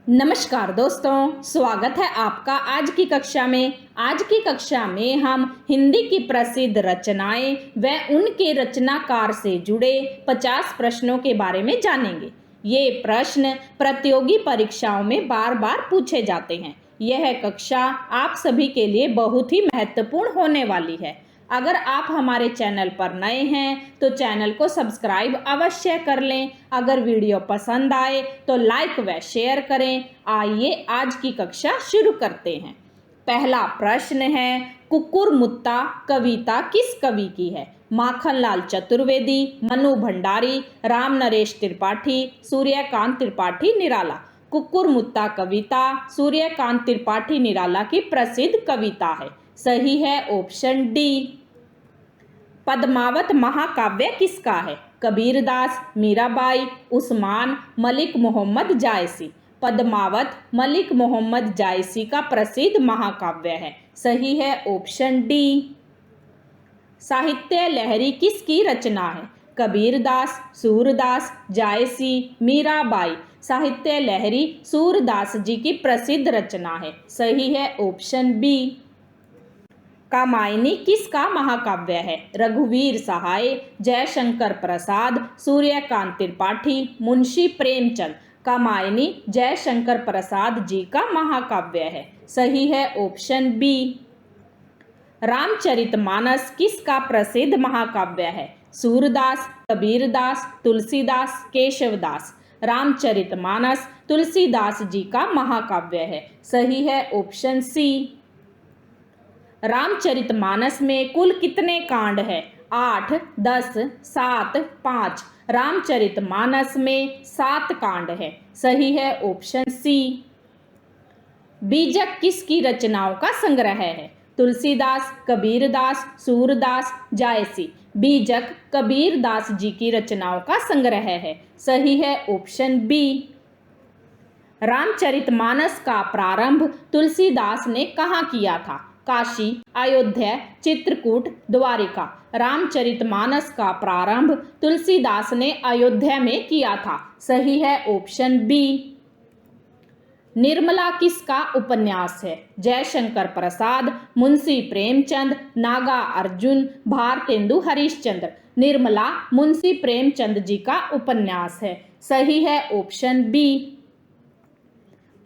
नमस्कार दोस्तों, स्वागत है आपका आज की कक्षा में। आज की कक्षा में हम हिंदी की प्रसिद्ध रचनाएं व उनके रचनाकार से जुड़े 50 प्रश्नों के बारे में जानेंगे। ये प्रश्न प्रतियोगी परीक्षाओं में बार बार पूछे जाते हैं। यह कक्षा आप सभी के लिए बहुत ही महत्वपूर्ण होने वाली है। अगर आप हमारे चैनल पर नए हैं तो चैनल को सब्सक्राइब अवश्य कर लें। अगर वीडियो पसंद आए तो लाइक व शेयर करें। आइए आज की कक्षा शुरू करते हैं। पहला प्रश्न है, कुकुरमुत्ता कविता किस कवि की है? माखनलाल चतुर्वेदी, मनु भंडारी, राम नरेश त्रिपाठी, सूर्यकांत त्रिपाठी निराला। कुकुरमुत्ता कविता सूर्यकांत त्रिपाठी निराला की प्रसिद्ध कविता है। सही है ऑप्शन डी। पद्मावत महाकाव्य किसका है? कबीरदास, मीराबाई, उस्मान, मलिक मोहम्मद जायसी। पद्मावत मलिक मोहम्मद जायसी का प्रसिद्ध महाकाव्य है। सही है ऑप्शन डी। साहित्य लहरी किसकी रचना है? कबीरदास, सूरदास, जायसी, मीराबाई। साहित्य लहरी सूरदास जी की प्रसिद्ध रचना है। सही है ऑप्शन बी। कामायनी किसका महाकाव्य है? रघुवीर सहाय, जयशंकर प्रसाद, सूर्यकांत त्रिपाठी, मुंशी प्रेमचंद। कामायनी जयशंकर प्रसाद जी का महाकाव्य है। सही है ऑप्शन बी। रामचरितमानस किसका प्रसिद्ध महाकाव्य है? सूरदास, कबीरदास, तुलसीदास, केशवदास। रामचरितमानस तुलसीदास जी का महाकाव्य है। सही है ऑप्शन सी। रामचरितमानस में कुल कितने कांड है? 8, 10, 7, 5। रामचरितमानस में 7 कांड है। सही है ऑप्शन सी। बीजक किसकी रचनाओं का संग्रह है? तुलसीदास, कबीरदास, सूरदास, जायसी। बीजक कबीरदास जी की रचनाओं का संग्रह है। सही है ऑप्शन बी। रामचरितमानस का प्रारंभ तुलसीदास ने कहाँ किया था? काशी, अयोध्या, चित्रकूट, द्वारिका। रामचरितमानस का प्रारंभ तुलसीदास ने अयोध्या में किया था। सही है ऑप्शन बी। निर्मला किसका उपन्यास है? जयशंकर प्रसाद, मुंशी प्रेमचंद, नागा अर्जुन, भारतेंदु हरिश्चंद्र। निर्मला मुंशी प्रेमचंद जी का उपन्यास है। सही है ऑप्शन बी।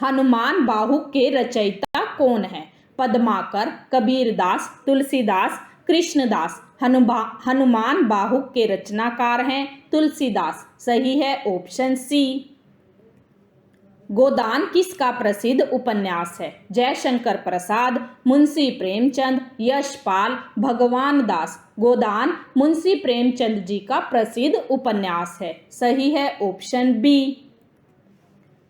हनुमान बाहुक के रचयिता कौन है? पद्माकर, कबीरदास, तुलसीदास, कृष्णदास। हनुमान बाहुक के रचनाकार हैं तुलसीदास। सही है ऑप्शन सी। गोदान किसका प्रसिद्ध उपन्यास है? जयशंकर प्रसाद, मुंशी प्रेमचंद, यशपाल, भगवान दास। गोदान मुंशी प्रेमचंद जी का प्रसिद्ध उपन्यास है। सही है ऑप्शन बी।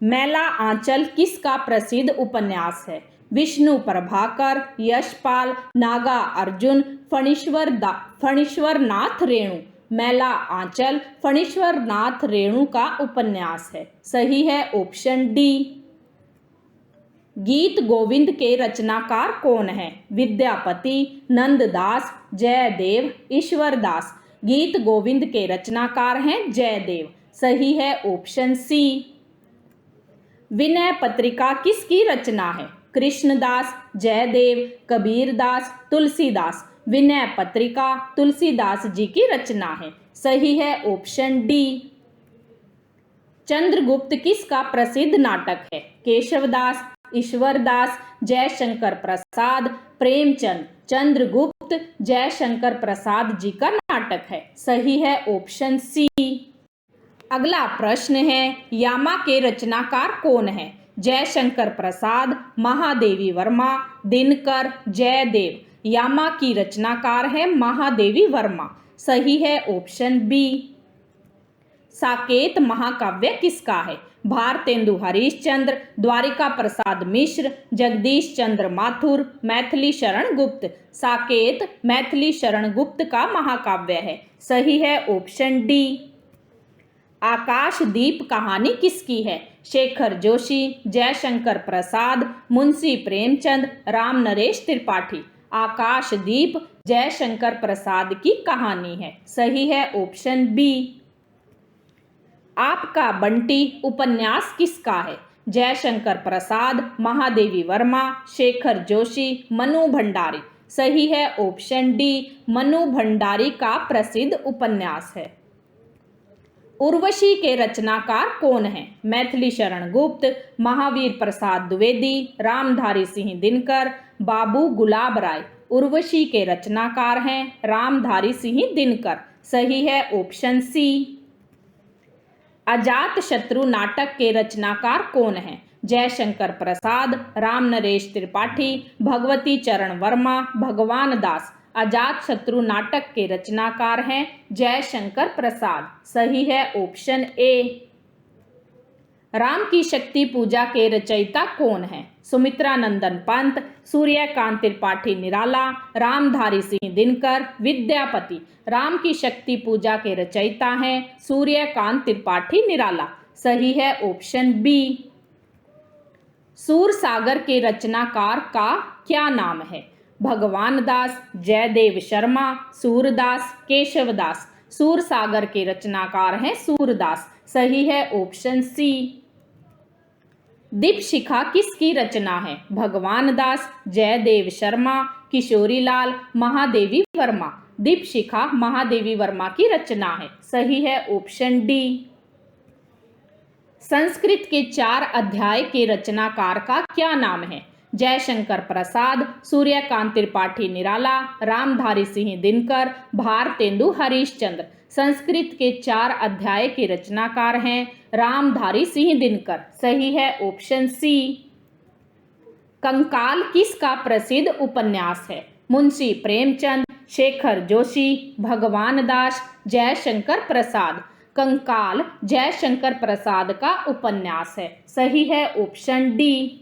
मैला आंचल किसका प्रसिद्ध उपन्यास है? विष्णु प्रभाकर, यशपाल, नागा अर्जुन, फणीश्वर नाथ रेणु। मैला आंचल फणीश्वर नाथ रेणु का उपन्यास है। सही है ऑप्शन डी। गीत गोविंद के रचनाकार कौन है? विद्यापति, नंददास, जयदेव, ईश्वरदास। गीत गोविंद के रचनाकार हैं जयदेव। सही है ऑप्शन सी। विनय पत्रिका किसकी रचना है? कृष्णदास, जयदेव, कबीरदास, तुलसीदास। विनय पत्रिका तुलसीदास जी की रचना है। सही है ऑप्शन डी। चंद्रगुप्त किसका प्रसिद्ध नाटक है? केशवदास, ईश्वरदास, जयशंकर प्रसाद, प्रेमचंद। चंद्रगुप्त जयशंकर प्रसाद जी का नाटक है। सही है ऑप्शन सी। अगला प्रश्न है, यामा के रचनाकार कौन है? जयशंकर प्रसाद, महादेवी वर्मा, दिनकर, जयदेव। यामा की रचनाकार है महादेवी वर्मा। सही है ऑप्शन बी। साकेत महाकाव्य किसका है? भारतेंदु हरिश्चंद्र, द्वारिका प्रसाद मिश्र, जगदीश चंद्र माथुर, मैथिली शरण गुप्त। साकेत मैथिली शरण गुप्त का महाकाव्य है। सही है ऑप्शन डी। आकाशदीप कहानी किसकी है? शेखर जोशी, जयशंकर प्रसाद, मुंशी प्रेमचंद, राम नरेश त्रिपाठी। आकाशदीप जयशंकर प्रसाद की कहानी है। सही है ऑप्शन बी। आपका बंटी उपन्यास किसका है? जयशंकर प्रसाद, महादेवी वर्मा, शेखर जोशी, मनु भंडारी। सही है ऑप्शन डी, मनु भंडारी का प्रसिद्ध उपन्यास है। उर्वशी के रचनाकार कौन हैं? मैथिली शरण गुप्त, महावीर प्रसाद द्विवेदी, रामधारी सिंह दिनकर, बाबू गुलाब राय। उर्वशी के रचनाकार हैं रामधारी सिंह दिनकर। सही है ऑप्शन सी। अजात शत्रु नाटक के रचनाकार कौन हैं? जयशंकर प्रसाद, राम नरेश त्रिपाठी, भगवती चरण वर्मा, भगवान दास। अजात शत्रु नाटक के रचनाकार हैं जयशंकर प्रसाद। सही है ऑप्शन ए। राम की शक्ति पूजा के रचयिता कौन है? सुमित्रा नंदन पंत, सूर्यकांत त्रिपाठी निराला, रामधारी सिंह दिनकर, विद्यापति। राम की शक्ति पूजा के रचयिता हैं सूर्यकांत त्रिपाठी निराला। सही है ऑप्शन बी। सूरसागर के रचनाकार का क्या नाम है? भगवान दास, जयदेव शर्मा, सूरदास, केशवदास। सूरसागर के रचनाकार हैं सूरदास। सही है ऑप्शन सी। दीपशिखा किसकी रचना है? भगवान दास, जयदेव शर्मा, किशोरीलाल, महादेवी वर्मा। दीपशिखा महादेवी वर्मा की रचना है। सही है ऑप्शन डी। संस्कृत के 4 अध्याय के रचनाकार का क्या नाम है? जयशंकर प्रसाद, सूर्यकांत त्रिपाठी निराला, रामधारी सिंह दिनकर, भारतेंदु हरीशचंद्र। संस्कृत के 4 अध्याय के रचनाकार हैं रामधारी सिंह दिनकर। सही है ऑप्शन सी। कंकाल किसका प्रसिद्ध उपन्यास है? मुंशी प्रेमचंद, शेखर जोशी, भगवान दास, जयशंकर प्रसाद। कंकाल जयशंकर प्रसाद का उपन्यास है। सही है ऑप्शन डी।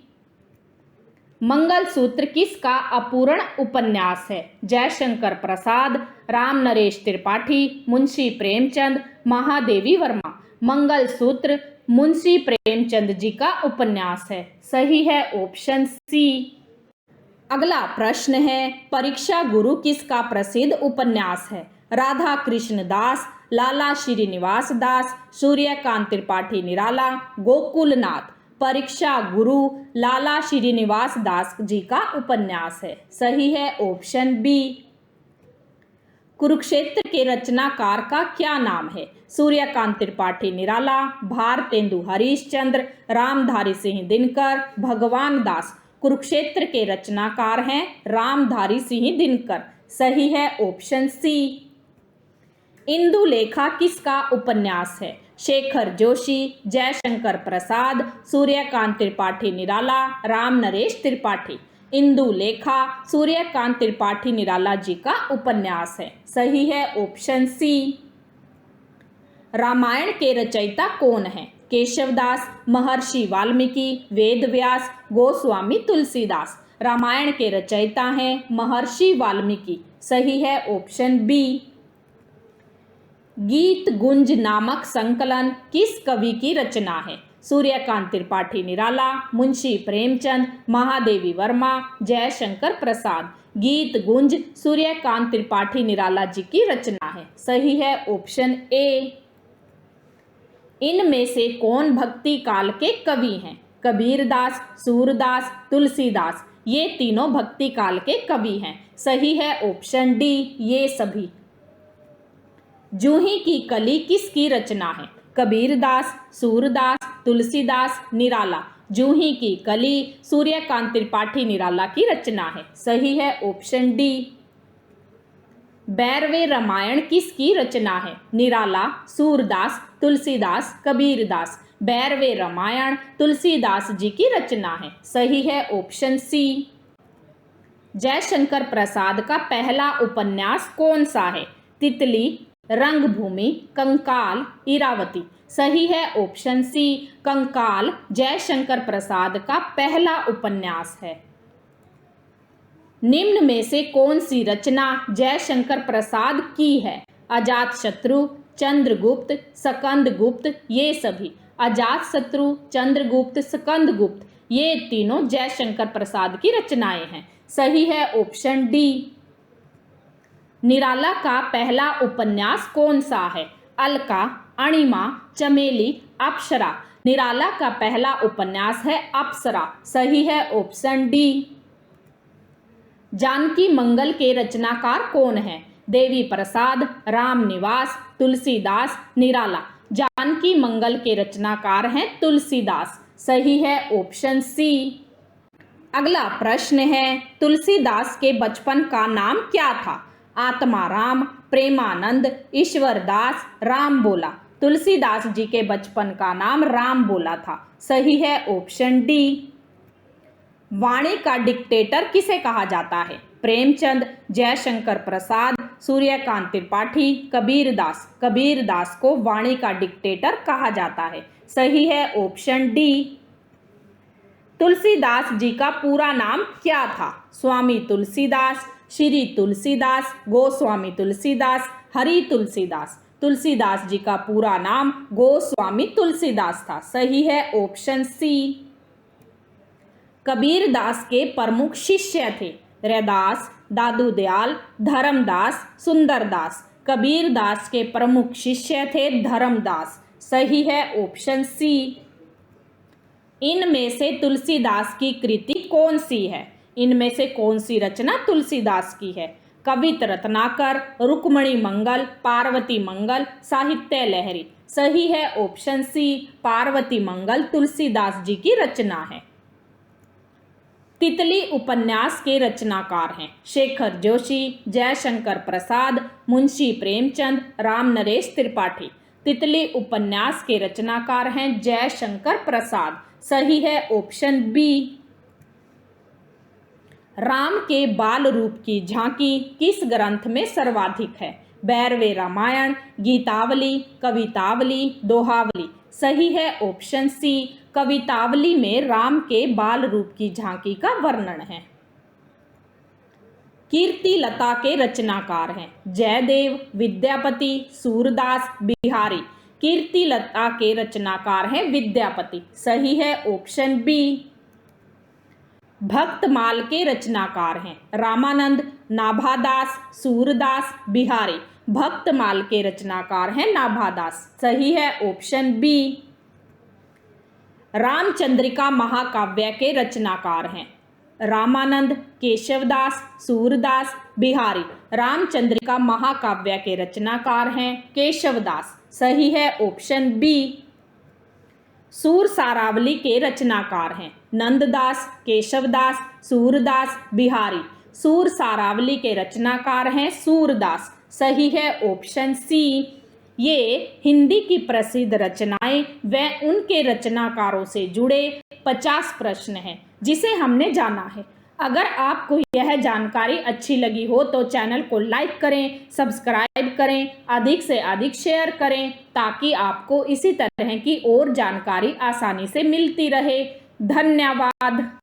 मंगलसूत्र किसका अपूर्ण उपन्यास है? जयशंकर प्रसाद, राम नरेश त्रिपाठी, मुंशी प्रेमचंद, महादेवी वर्मा। मंगलसूत्र मुंशी प्रेमचंद जी का उपन्यास है। सही है ऑप्शन सी। अगला प्रश्न है, परीक्षा गुरु किसका प्रसिद्ध उपन्यास है? राधा कृष्ण दास, लाला श्रीनिवास दास, सूर्यकांत त्रिपाठी निराला, गोकुलनाथ। परीक्षा गुरु लाला श्रीनिवास दास जी का उपन्यास है। सही है ऑप्शन बी। कुरुक्षेत्र के रचनाकार का क्या नाम है? सूर्यकांत त्रिपाठी निराला, भारतेंदु हरीशचंद्र, रामधारी सिंह दिनकर, भगवान दास। कुरुक्षेत्र के रचनाकार हैं रामधारी सिंह दिनकर। सही है ऑप्शन सी। इंदुलेखा किसका उपन्यास है? शेखर जोशी, जयशंकर प्रसाद, सूर्यकांत त्रिपाठी निराला, राम नरेश त्रिपाठी। इंदुलेखा सूर्यकांत त्रिपाठी निराला जी का उपन्यास है। सही है ऑप्शन सी। रामायण के रचयिता कौन है? केशवदास, महर्षि वाल्मीकि, वेदव्यास, गोस्वामी तुलसीदास। रामायण के रचयिता हैं महर्षि वाल्मीकि। सही है ऑप्शन बी। गीत गुंज नामक संकलन किस कवि की रचना है? सूर्यकांत त्रिपाठी निराला, मुंशी प्रेमचंद, महादेवी वर्मा, जयशंकर प्रसाद। गीत गुंज सूर्यकांत त्रिपाठी निराला जी की रचना है। सही है ऑप्शन ए। इनमें से कौन भक्ति काल के कवि हैं? कबीरदास, सूरदास, तुलसीदास। ये तीनों भक्ति काल के कवि हैं। सही है ऑप्शन डी, ये सभी। जूही की कली किसकी रचना है? कबीरदास, सूरदास, तुलसीदास, निराला। जूही की कली सूर्यकांत त्रिपाठी निराला की रचना है। सही है ऑप्शन डी। 12वें रामायण किसकी रचना है? निराला, सूरदास, तुलसीदास, कबीरदास। 12वें रामायण तुलसीदास जी की रचना है। सही है ऑप्शन सी। जयशंकर प्रसाद का पहला उपन्यास कौन सा है? तितली, रंगभूमि, कंकाल, इरावती। सही है ऑप्शन सी। कंकाल जयशंकर प्रसाद का पहला उपन्यास है। निम्न में से कौन सी रचना जयशंकर प्रसाद की है? अजातशत्रु, चंद्रगुप्त, स्कंदगुप्त। ये सभी अजातशत्रु, चंद्रगुप्त, स्कंदगुप्त ये तीनों जयशंकर प्रसाद की रचनाएं हैं। सही है ऑप्शन डी। निराला का पहला उपन्यास कौन सा है? अलका, अणिमा, चमेली, अप्सरा। निराला का पहला उपन्यास है अप्सरा, सही है ऑप्शन डी। जानकी मंगल के रचनाकार कौन है? देवी प्रसाद, रामनिवास, तुलसीदास, निराला। जानकी मंगल के रचनाकार हैं तुलसीदास, सही है ऑप्शन सी। अगला प्रश्न है, तुलसीदास के बचपन का नाम क्या था? आत्माराम, प्रेमानंद, ईश्वरदास, राम बोला। तुलसीदास जी के बचपन का नाम राम बोला था, सही है ऑप्शन डी। वाणी का डिक्टेटर किसे कहा जाता है? प्रेमचंद, जयशंकर प्रसाद, सूर्यकांत त्रिपाठी, कबीरदास। कबीरदास को वाणी का डिक्टेटर कहा जाता है, सही है ऑप्शन डी। तुलसीदास जी का पूरा नाम क्या था? स्वामी तुलसीदास, श्री तुलसीदास, गोस्वामी तुलसीदास, हरि तुलसीदास। तुलसीदास जी का पूरा नाम गोस्वामी तुलसीदास था, सही है ऑप्शन सी। कबीरदास के प्रमुख शिष्य थे? रैदास, दादू दयाल, धर्मदास, सुंदरदास। कबीरदास के प्रमुख शिष्य थे धर्मदास, सही है ऑप्शन सी। इनमें से तुलसीदास की कृति कौन सी है? इनमें से कौन सी रचना तुलसीदास की है? कवित रत्नाकर, रुक्मणी मंगल, पार्वती मंगल, साहित्य लहरी। सही है ऑप्शन सी, पार्वती मंगल तुलसीदास जी की रचना है। तितली उपन्यास के रचनाकार हैं? शेखर जोशी, जयशंकर प्रसाद, मुंशी प्रेमचंद, राम नरेश त्रिपाठी। तितली उपन्यास के रचनाकार हैं जयशंकर प्रसाद, सही है ऑप्शन बी। राम के बाल रूप की झांकी किस ग्रंथ में सर्वाधिक है? भैरवे रामायण, गीतावली, कवितावली, दोहावली। सही है ऑप्शन सी, कवितावली में राम के बाल रूप की झांकी का वर्णन है। कीर्तिलता के रचनाकार हैं? जयदेव, विद्यापति, सूरदास, बिहारी। कीर्तिलता के रचनाकार हैं विद्यापति, सही है ऑप्शन बी। भक्तमाल के रचनाकार हैं? रामानंद, नाभादास, सूरदास, बिहारी। भक्तमाल के रचनाकार हैं नाभादास, सही है ऑप्शन बी। रामचंद्रिका महाकाव्य के रचनाकार हैं? रामानंद, केशवदास, सूरदास, बिहारी। रामचंद्रिका महाकाव्य के रचनाकार हैं केशवदास, सही है ऑप्शन बी। सूर सारावली के रचनाकार हैं? नंददास, केशवदास, सूरदास, बिहारी। सूर सारावली के रचनाकार हैं सूरदास, सही है ऑप्शन सी। ये हिंदी की प्रसिद्ध रचनाएं व उनके रचनाकारों से जुड़े 50 प्रश्न हैं जिसे हमने जाना है। अगर आपको यह जानकारी अच्छी लगी हो तो चैनल को लाइक करें, सब्सक्राइब करें, अधिक से अधिक शेयर करें ताकि आपको इसी तरह की और जानकारी आसानी से मिलती रहे। धन्यवाद।